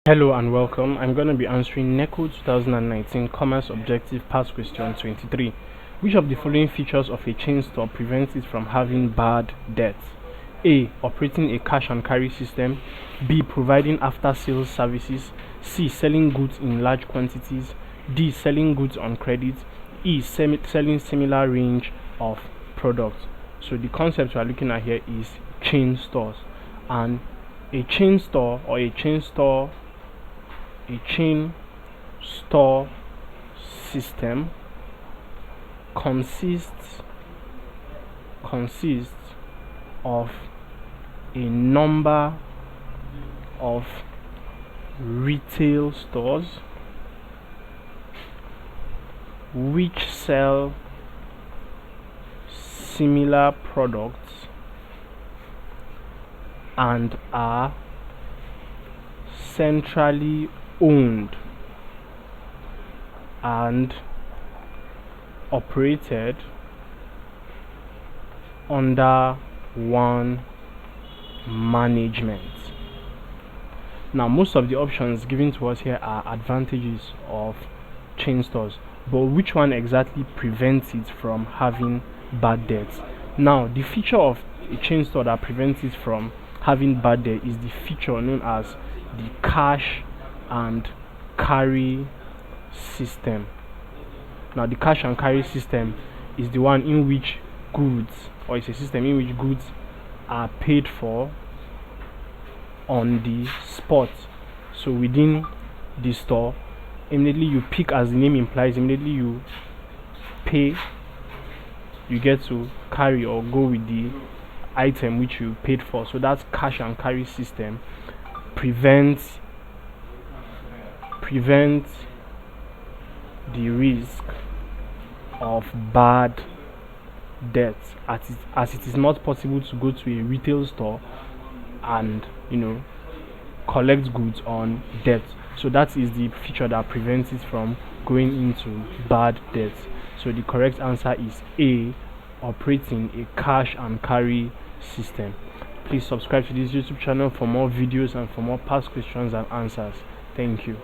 Hello and welcome. I'm going to be answering NECO 2019 Commerce Objective Past Question 23. Which of the following features of a chain store prevents it from having bad debt? A. Operating a cash and carry system. B. Providing after sales services. C. Selling goods in large quantities. D. Selling goods on credit. E. Selling similar range of products. So the concept we are looking at here is chain stores, and a chain store system consists of a number of retail stores which sell similar products and are centrally owned and operated under one management. Now, most of the options given to us here are advantages of chain stores, but which one exactly prevents it from having bad debts? Now, the feature of a chain store that prevents it from having bad debt is the feature known as the cash and carry system. Now, the cash and carry system is the one in which it's a system in which goods are paid for on the spot. So within the store, immediately you pick, as the name implies, immediately you pay, you get to carry or go with the item which you paid for. So that's cash and carry system prevents the risk of bad debt, as it is not possible to go to a retail store and collect goods on debt. So that is the feature that prevents it from going into bad debt. So the correct answer is A, operating a cash and carry system. Please subscribe to this YouTube channel for more videos and for more past questions and answers. Thank you.